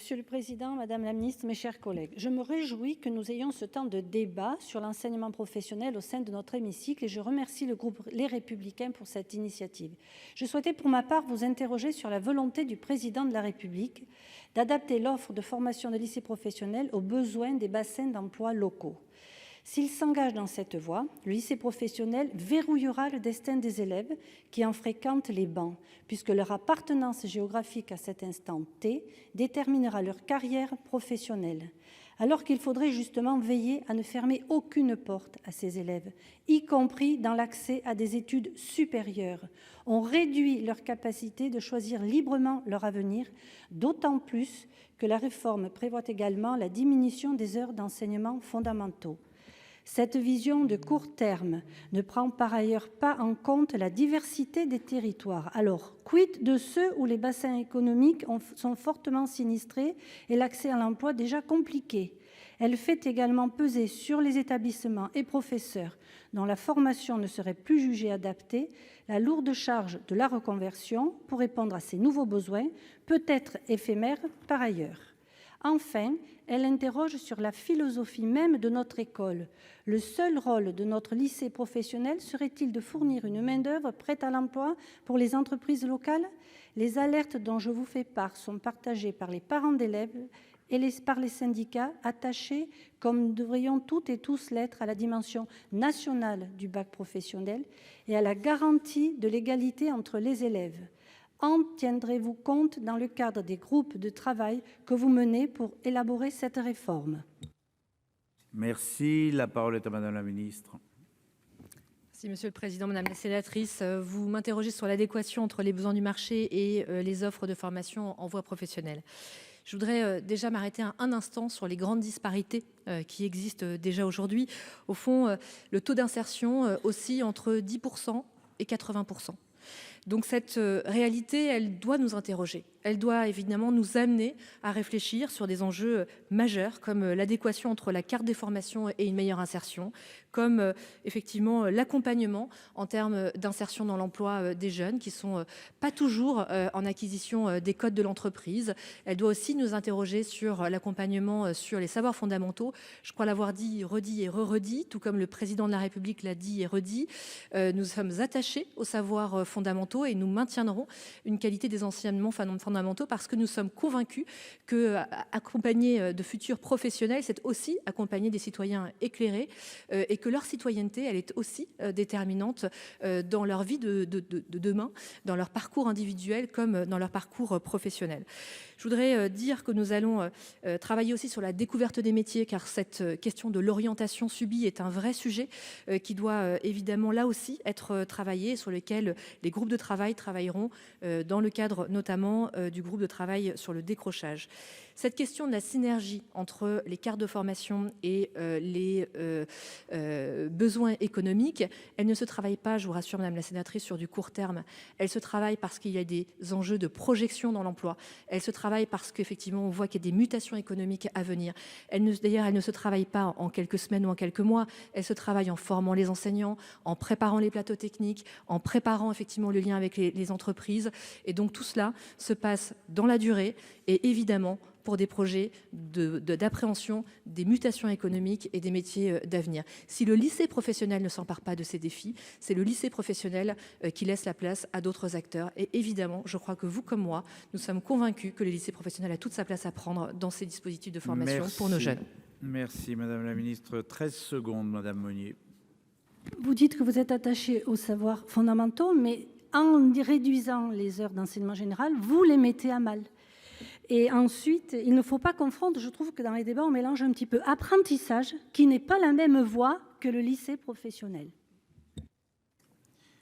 Monsieur le Président, Madame la Ministre, mes chers collègues, je me réjouis que nous ayons ce temps de débat sur l'enseignement professionnel au sein de notre hémicycle et je remercie le groupe Les Républicains pour cette initiative. Je souhaitais pour ma part vous interroger sur la volonté du Président de la République d'adapter l'offre de formation de lycée professionnel aux besoins des bassins d'emploi locaux. S'il s'engage dans cette voie, le lycée professionnel verrouillera le destin des élèves qui en fréquentent les bancs, puisque leur appartenance géographique à cet instant T déterminera leur carrière professionnelle. Alors qu'il faudrait justement veiller à ne fermer aucune porte à ces élèves, y compris dans l'accès à des études supérieures. On réduit leur capacité de choisir librement leur avenir, d'autant plus que la réforme prévoit également la diminution des heures d'enseignement fondamentaux. Cette vision de court terme ne prend par ailleurs pas en compte la diversité des territoires. Alors, quid de ceux où les bassins économiques sont fortement sinistrés et l'accès à l'emploi déjà compliqué? Elle fait également peser sur les établissements et professeurs dont la formation ne serait plus jugée adaptée la lourde charge de la reconversion pour répondre à ces nouveaux besoins, peut-être éphémères par ailleurs. Enfin, elle interroge sur la philosophie même de notre école. Le seul rôle de notre lycée professionnel serait-il de fournir une main-d'œuvre prête à l'emploi pour les entreprises locales? Les alertes dont je vous fais part sont partagées par les parents d'élèves et par les syndicats attachés, comme nous devrions toutes et tous l'être, à la dimension nationale du bac professionnel et à la garantie de l'égalité entre les élèves. En tiendrez-vous compte dans le cadre des groupes de travail que vous menez pour élaborer cette réforme? Merci. La parole est à Madame la Ministre. Merci Monsieur le Président, Madame la Sénatrice. Vous m'interrogez sur l'adéquation entre les besoins du marché et les offres de formation en voie professionnelle. Je voudrais déjà m'arrêter un instant sur les grandes disparités qui existent déjà aujourd'hui. Au fond, le taux d'insertion oscille entre 10% et 80%. Donc cette réalité, elle doit nous interroger. Elle doit évidemment nous amener à réfléchir sur des enjeux majeurs comme l'adéquation entre la carte des formations et une meilleure insertion, comme effectivement l'accompagnement en termes d'insertion dans l'emploi des jeunes qui sont pas toujours en acquisition des codes de l'entreprise. Elle doit aussi nous interroger sur l'accompagnement sur les savoirs fondamentaux. Je crois l'avoir dit, redit et re-redit, tout comme le président de la République l'a dit et redit. Nous sommes attachés aux savoirs fondamentaux et nous maintiendrons une qualité des enseignements fondamentaux parce que nous sommes convaincus que accompagner de futurs professionnels, c'est aussi accompagner des citoyens éclairés et que leur citoyenneté, elle est aussi déterminante dans leur vie de demain, dans leur parcours individuel comme dans leur parcours professionnel. Je voudrais dire que nous allons travailler aussi sur la découverte des métiers car cette question de l'orientation subie est un vrai sujet qui doit évidemment là aussi être travaillé, sur lequel les groupes de travail travailleront dans le cadre notamment du groupe de travail sur le décrochage. Cette question de la synergie entre les cartes de formation et les besoins économiques, elle ne se travaille pas, je vous rassure Madame la Sénatrice, sur du court terme. Elle se travaille parce qu'il y a des enjeux de projection dans l'emploi. Elle se travaille parce qu'effectivement on voit qu'il y a des mutations économiques à venir. D'ailleurs, elle ne se travaille pas en quelques semaines ou en quelques mois. Elle se travaille en formant les enseignants, en préparant les plateaux techniques, en préparant effectivement le lien avec les entreprises. Et donc tout cela se passe dans la durée et évidemment pour des projets d'appréhension des mutations économiques et des métiers d'avenir. Si le lycée professionnel ne s'empare pas de ces défis, c'est le lycée professionnel qui laisse la place à d'autres acteurs. Et évidemment, je crois que vous comme moi, nous sommes convaincus que le lycée professionnel a toute sa place à prendre dans ces dispositifs de formation pour nos jeunes. Merci Madame la Ministre. 13 secondes, Madame Monnier. Vous dites que vous êtes attaché aux savoirs fondamentaux, mais en réduisant les heures d'enseignement général, vous les mettez à mal. Et ensuite, il ne faut pas confondre, je trouve que dans les débats, on mélange un petit peu apprentissage, qui n'est pas la même voie que le lycée professionnel.